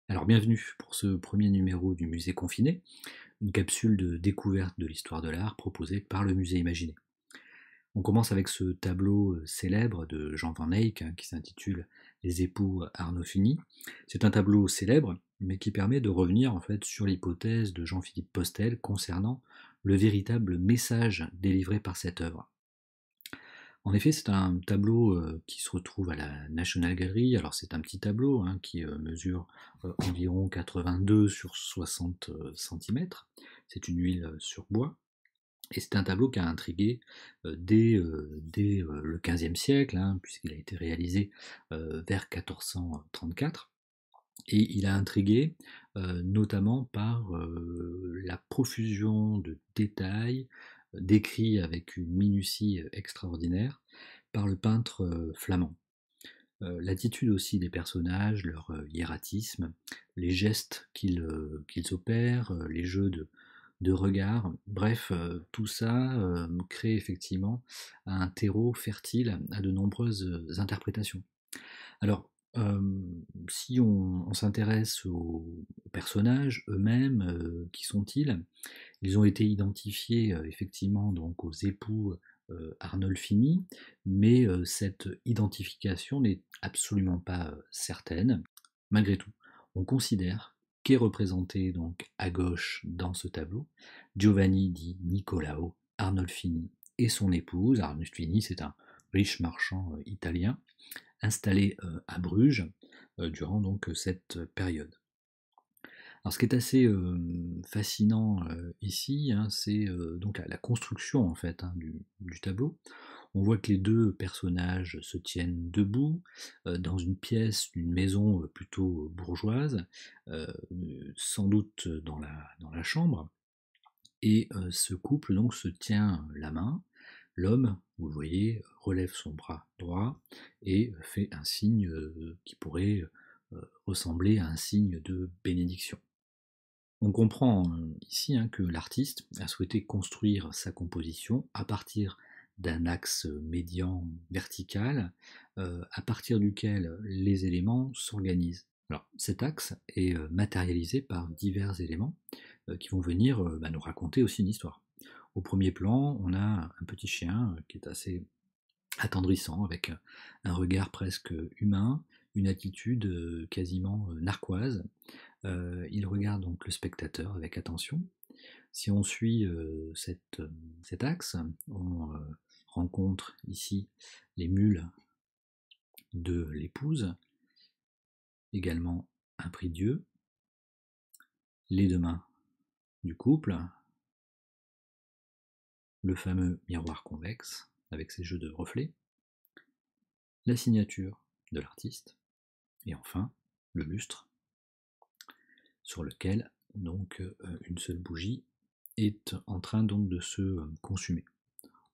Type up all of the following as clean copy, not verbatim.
Alors bienvenue pour ce premier numéro du Musée Confiné, une capsule de découverte de l'histoire de l'art proposée par le Musée Imaginé. On commence avec ce tableau célèbre de Jean Van Eyck qui s'intitule Les époux Arnaud Fini. C'est un tableau célèbre, mais qui permet de revenir en fait sur l'hypothèse de Jean-Philippe Postel concernant le véritable message délivré par cette œuvre. En effet, c'est un tableau qui se retrouve à la National Gallery. Alors c'est un petit tableau qui mesure environ 82 sur 60 cm. C'est une huile sur bois. Et c'est un tableau qui a intrigué dès le XVe siècle, puisqu'il a été réalisé vers 1434. Et il a intrigué notamment par la profusion de détails décrits avec une minutie extraordinaire par le peintre flamand. L'attitude aussi des personnages, leur hiératisme, les gestes qu'ils opèrent, les jeux de regard, bref, tout ça crée effectivement un terreau fertile à de nombreuses interprétations. Alors, si on s'intéresse aux personnages eux-mêmes, qui sont-ils? Ils ont été identifiés effectivement donc aux époux Arnolfini, mais cette identification n'est absolument pas certaine. Malgré tout, on considère qu'est représenté donc à gauche dans ce tableau Giovanni di Nicolao Arnolfini et son épouse. Arnolfini, c'est un riche marchand italien installé à Bruges durant donc cette période. Alors ce qui est assez fascinant ici, c'est donc la construction en fait du tableau. On voit que les deux personnages se tiennent debout dans une pièce d'une maison plutôt bourgeoise, euh, sans doute dans la chambre, et ce couple donc se tient la main. L'homme, vous le voyez, relève son bras droit et fait un signe qui pourrait ressembler à un signe de bénédiction. On comprend ici que l'artiste a souhaité construire sa composition à partir d'un axe médian vertical à partir duquel les éléments s'organisent. Alors cet axe est matérialisé par divers éléments qui vont venir nous raconter aussi une histoire. Au premier plan, on a un petit chien qui est assez attendrissant, avec un regard presque humain, une attitude quasiment narquoise. Il regarde donc le spectateur avec attention. Si on suit cet axe, on rencontre ici les mules de l'épouse, également un prie-dieu, les deux mains du couple, le fameux miroir convexe avec ses jeux de reflets, la signature de l'artiste, et enfin le lustre sur lequel donc une seule bougie est en train donc de se consumer.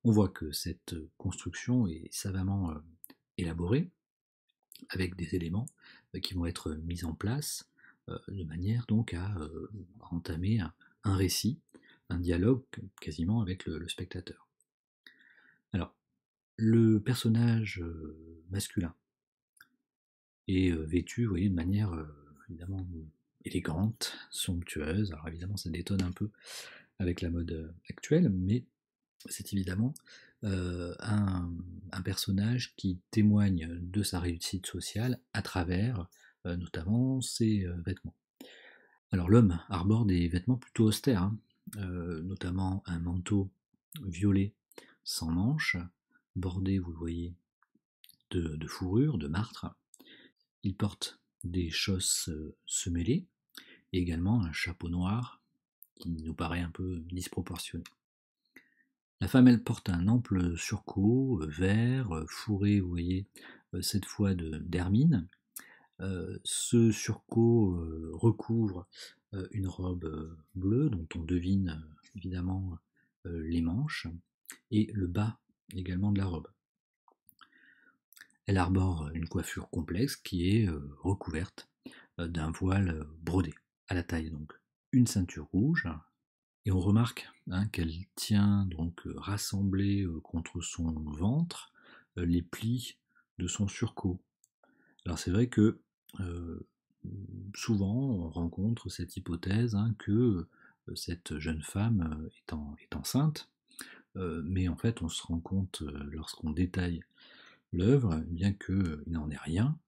On voit que cette construction est savamment élaborée avec des éléments qui vont être mis en place de manière donc à entamer un récit, un dialogue quasiment avec le spectateur. Alors, le personnage masculin est vêtu, vous voyez, de manière évidemment élégante, somptueuse. Alors évidemment, ça détonne un peu avec la mode actuelle, mais c'est évidemment un personnage qui témoigne de sa réussite sociale à travers notamment ses vêtements. Alors l'homme arbore des vêtements plutôt austères, notamment un manteau violet sans manches, bordé, vous le voyez, de fourrure, de martre. Il porte des chausses semelles et également un chapeau noir qui nous paraît un peu disproportionné. La femme, elle porte un ample surcot vert, fourré, vous voyez, cette fois d'hermine. Ce surcot recouvre une robe bleue dont on devine évidemment les manches et le bas également de la robe. Elle arbore une coiffure complexe qui est recouverte d'un voile brodé à la taille donc. Une ceinture rouge. Et on remarque qu'elle tient donc rassemblés contre son ventre les plis de son surcot. Alors c'est vrai que souvent on rencontre cette hypothèse, hein, que cette jeune femme est enceinte, mais en fait on se rend compte lorsqu'on détaille l'œuvre, bien qu'il n'en est rien.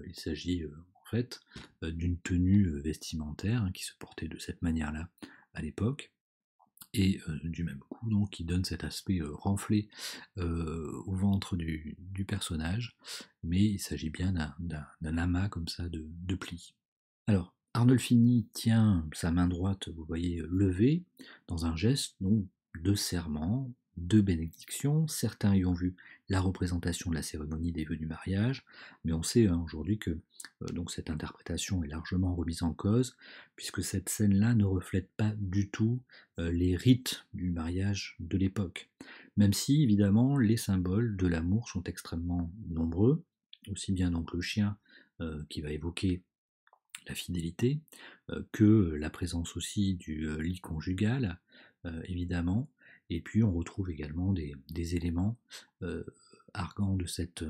Il s'agit en fait d'une tenue vestimentaire, hein, qui se portait de cette manière-là à l'époque, et du même coup donc qui donne cet aspect renflé au ventre du personnage, mais il s'agit bien d'un amas comme ça de plis. Alors, Arnolfini tient sa main droite, vous voyez, levée, dans un geste donc, de serment, de bénédiction. Certains y ont vu la représentation de la cérémonie des vœux du mariage, mais on sait, hein, aujourd'hui que donc cette interprétation est largement remise en cause, puisque cette scène-là ne reflète pas du tout les rites du mariage de l'époque. Même si, évidemment, les symboles de l'amour sont extrêmement nombreux, aussi bien donc le chien qui va évoquer la fidélité, que la présence aussi du lit conjugal, évidemment. Et puis on retrouve également des éléments arguant de cet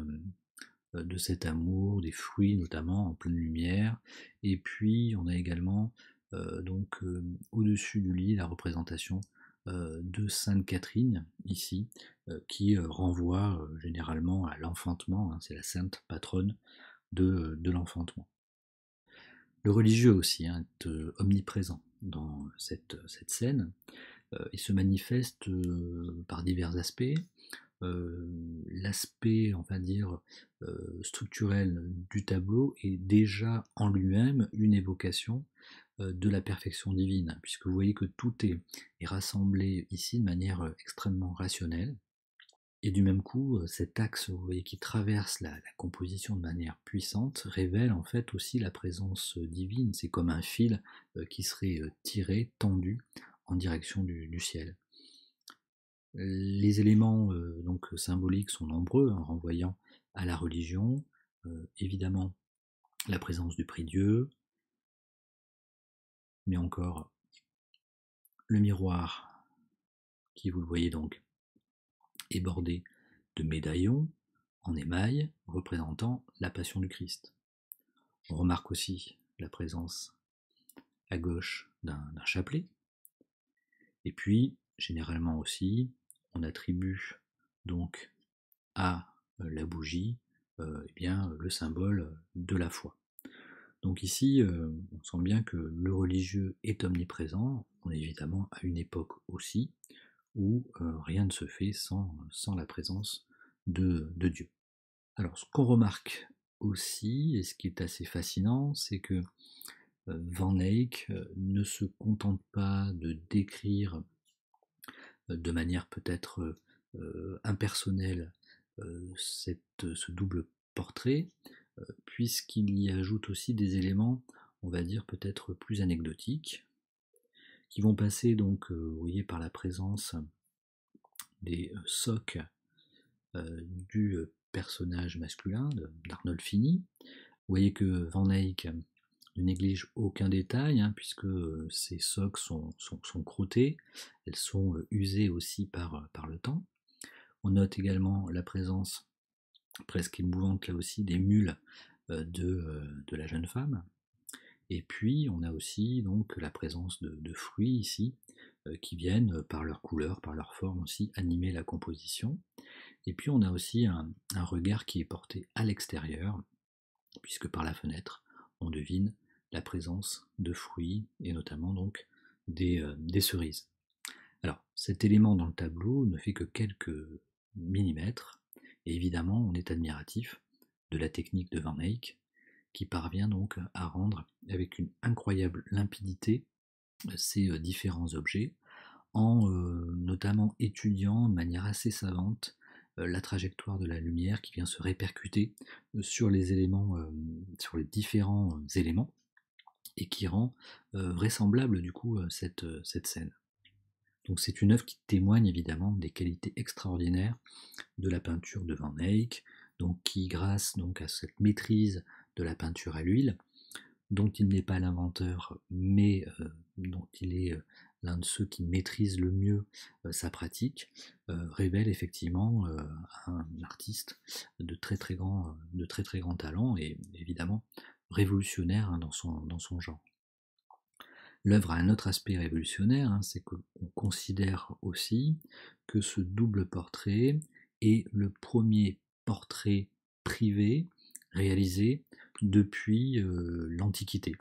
amour, des fruits notamment en pleine lumière. Et puis on a également donc au-dessus du lit la représentation de Sainte Catherine ici, qui renvoie généralement à l'enfantement, hein, c'est la sainte patronne de l'enfantement. Le religieux aussi, hein, est omniprésent dans cette scène. Il se manifeste par divers aspects. L'aspect, on va dire, structurel du tableau est déjà en lui-même une évocation de la perfection divine, hein, puisque vous voyez que tout est rassemblé ici de manière extrêmement rationnelle. Et du même coup, cet axe, vous voyez, qui traverse la composition de manière puissante, révèle en fait aussi la présence divine. C'est comme un fil qui serait tiré, tendu en direction du ciel. Les éléments donc symboliques sont nombreux, hein, renvoyant à la religion. Évidemment, la présence du prie-dieu, mais encore le miroir, qui, vous le voyez donc, est bordé de médaillons en émail représentant la passion du Christ. On remarque aussi la présence à gauche d'un chapelet. Et puis, généralement aussi, on attribue donc à la bougie eh bien, le symbole de la foi. Donc ici, on sent bien que le religieux est omniprésent. On est évidemment à une époque aussi où rien ne se fait sans la présence de Dieu. Alors, ce qu'on remarque aussi, et ce qui est assez fascinant, c'est que Van Eyck ne se contente pas de décrire de manière peut-être impersonnelle ce double portrait, puisqu'il y ajoute aussi des éléments, on va dire peut-être plus anecdotiques, qui vont passer donc, vous voyez, par la présence des socs du personnage masculin d'Arnolfini. Vous voyez que Van Eyck ne néglige aucun détail, hein, puisque ces socs sont crottés, elles sont usées aussi par le temps. On note également la présence presque émouvante là aussi des mules de la jeune femme. Et puis on a aussi donc la présence de fruits ici, qui viennent par leur couleur, par leur forme aussi animer la composition. Et puis on a aussi un regard qui est porté à l'extérieur, puisque par la fenêtre on devine la présence de fruits et notamment donc des cerises. Alors cet élément dans le tableau ne fait que quelques millimètres, et évidemment on est admiratif de la technique de Van Eyck, qui parvient donc à rendre avec une incroyable limpidité ces différents objets, en notamment étudiant de manière assez savante la trajectoire de la lumière qui vient se répercuter sur les éléments, sur les différents éléments, et qui rend vraisemblable du coup cette scène. Donc c'est une œuvre qui témoigne évidemment des qualités extraordinaires de la peinture de Van Eyck, donc qui grâce donc à cette maîtrise de la peinture à l'huile, dont il n'est pas l'inventeur, mais dont il est l'un de ceux qui maîtrisent le mieux sa pratique, révèle effectivement un artiste de très très grand talent, et évidemment révolutionnaire dans son genre. L'œuvre a un autre aspect révolutionnaire, c'est qu'on considère aussi que ce double portrait est le premier portrait privé réalisé depuis l'Antiquité.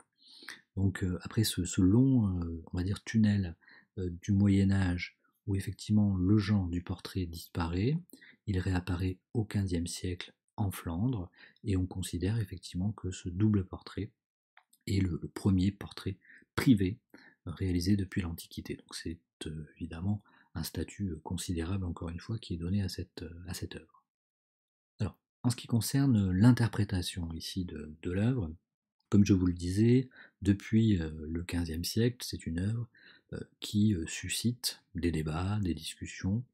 Donc après ce long, on va dire, tunnel du Moyen-Âge, où effectivement le genre du portrait disparaît, il réapparaît au XVe siècle en Flandre, et on considère effectivement que ce double portrait est le premier portrait privé réalisé depuis l'Antiquité. Donc c'est évidemment un statut considérable, encore une fois, qui est donné à cette œuvre. Alors, en ce qui concerne l'interprétation ici de l'œuvre, comme je vous le disais, depuis le XVe siècle, c'est une œuvre qui suscite des débats, des discussions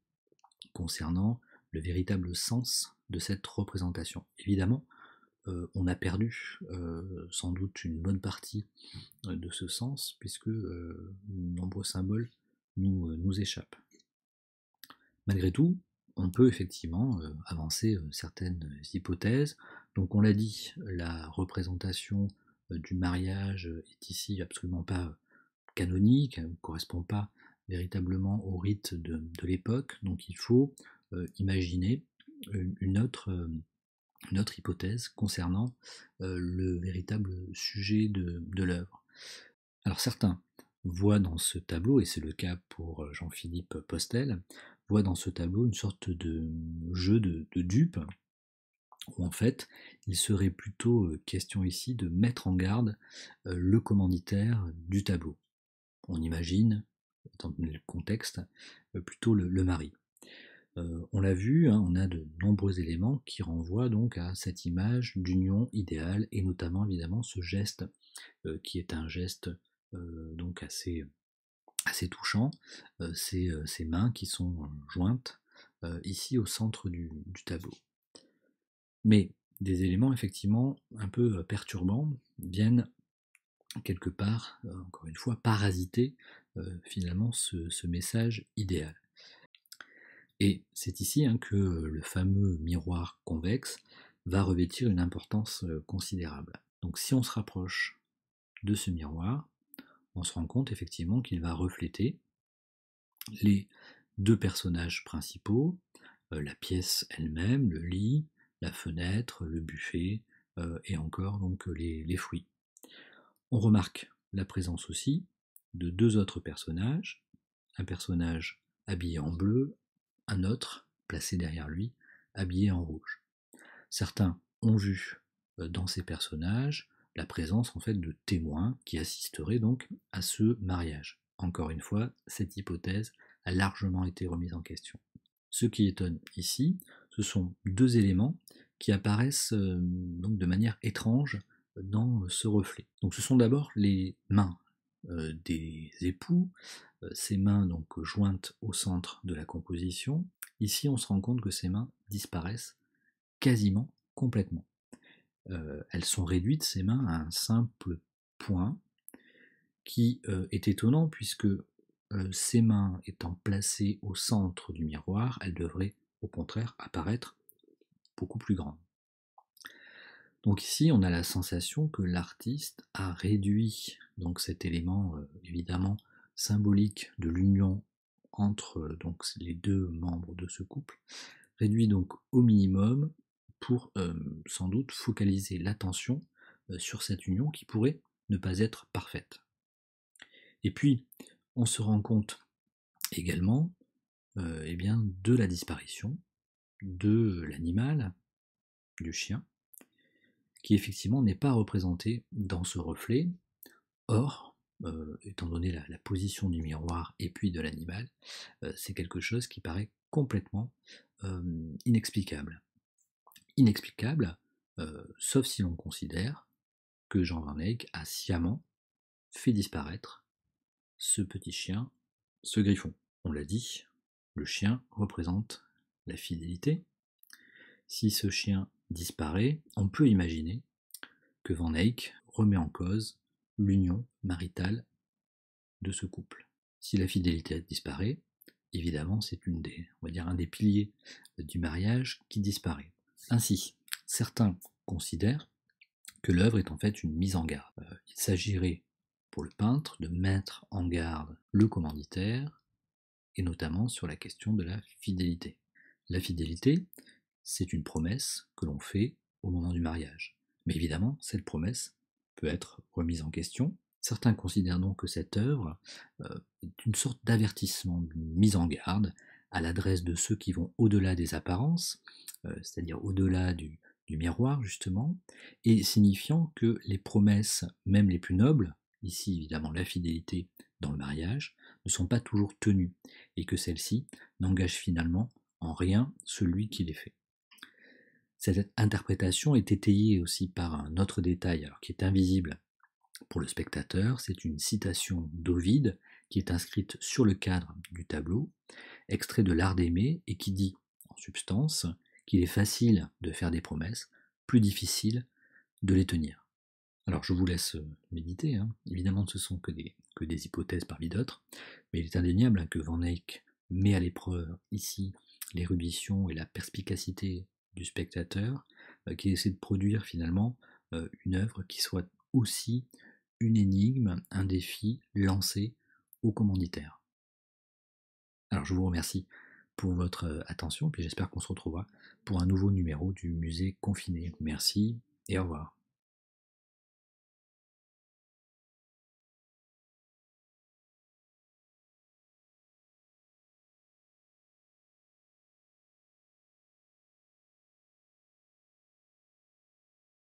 concernant le véritable sens de cette représentation. Évidemment, on a perdu sans doute une bonne partie de ce sens, puisque de nombreux symboles nous échappent. Malgré tout, on peut effectivement avancer certaines hypothèses. Donc on l'a dit, la représentation du mariage est ici absolument pas canonique, elle ne correspond pas véritablement au rite de l'époque, donc il faut imaginer une autre hypothèse concernant le véritable sujet de l'œuvre. Alors certains voient dans ce tableau, et c'est le cas pour Jean-Philippe Postel, voient dans ce tableau une sorte de jeu de dupes, où en fait il serait plutôt question ici de mettre en garde le commanditaire du tableau. On imagine, dans le contexte, plutôt le mari. On l'a vu, on a de nombreux éléments qui renvoient donc à cette image d'union idéale, et notamment évidemment ce geste qui est un geste donc assez touchant, ces mains qui sont jointes ici au centre du tableau. Mais des éléments effectivement un peu perturbants viennent quelque part, encore une fois, parasiter finalement ce message idéal. Et c'est ici que le fameux miroir convexe va revêtir une importance considérable. Donc si on se rapproche de ce miroir, on se rend compte effectivement qu'il va refléter les deux personnages principaux, la pièce elle-même, le lit, la fenêtre, le buffet, et encore donc les fruits. On remarque la présence aussi de deux autres personnages, un personnage habillé en bleu, un autre placé derrière lui, habillé en rouge. Certains ont vu dans ces personnages la présence en fait de témoins qui assisteraient donc à ce mariage. Encore une fois, cette hypothèse a largement été remise en question. Ce qui étonne ici, ce sont deux éléments qui apparaissent donc de manière étrange dans ce reflet. Donc ce sont d'abord les mains des époux, ces mains donc jointes au centre de la composition. Ici, on se rend compte que ces mains disparaissent quasiment complètement. Elles sont réduites, ces mains, à un simple point qui est étonnant puisque ces mains étant placées au centre du miroir, elles devraient au contraire apparaître beaucoup plus grandes. Donc ici, on a la sensation que l'artiste a réduit donc cet élément évidemment symbolique de l'union entre donc les deux membres de ce couple, réduit donc au minimum pour sans doute focaliser l'attention sur cette union qui pourrait ne pas être parfaite. Et puis, on se rend compte également eh bien, de la disparition de l'animal, du chien, qui effectivement n'est pas représenté dans ce reflet. Or, étant donné la position du miroir et puis de l'animal, c'est quelque chose qui paraît complètement inexplicable. Inexplicable, sauf si l'on considère que Jean Van Eyck a sciemment fait disparaître ce petit chien, ce griffon. On l'a dit, le chien représente la fidélité. Si ce chien disparaît, on peut imaginer que Van Eyck remet en cause l'union maritale de ce couple. Si la fidélité disparaît, évidemment, c'est on va dire, un des piliers du mariage qui disparaît. Ainsi, certains considèrent que l'œuvre est en fait une mise en garde. Il s'agirait pour le peintre de mettre en garde le commanditaire, et notamment sur la question de la fidélité. La fidélité, c'est une promesse que l'on fait au moment du mariage. Mais évidemment, cette promesse peut être remise en question. Certains considèrent donc que cette œuvre est une sorte d'avertissement, d'une mise en garde à l'adresse de ceux qui vont au-delà des apparences, c'est-à-dire au-delà du miroir justement, et signifiant que les promesses, même les plus nobles, ici évidemment la fidélité dans le mariage, ne sont pas toujours tenues, et que celle-ci n'engage finalement en rien celui qui les fait. Cette interprétation est étayée aussi par un autre détail, alors qui est invisible pour le spectateur, c'est une citation d'Ovide qui est inscrite sur le cadre du tableau, extrait de l'Art d'aimer, et qui dit, en substance, qu'il est facile de faire des promesses, plus difficile de les tenir. Alors je vous laisse méditer, hein. Évidemment ce sont que des hypothèses parmi d'autres, mais il est indéniable que Van Eyck met à l'épreuve ici l'érudition et la perspicacité du spectateur, qui essaie de produire finalement une œuvre qui soit aussi une énigme, un défi lancé au commanditaire. Alors je vous remercie pour votre attention, puis j'espère qu'on se retrouvera pour un nouveau numéro du musée confiné. Merci et au revoir.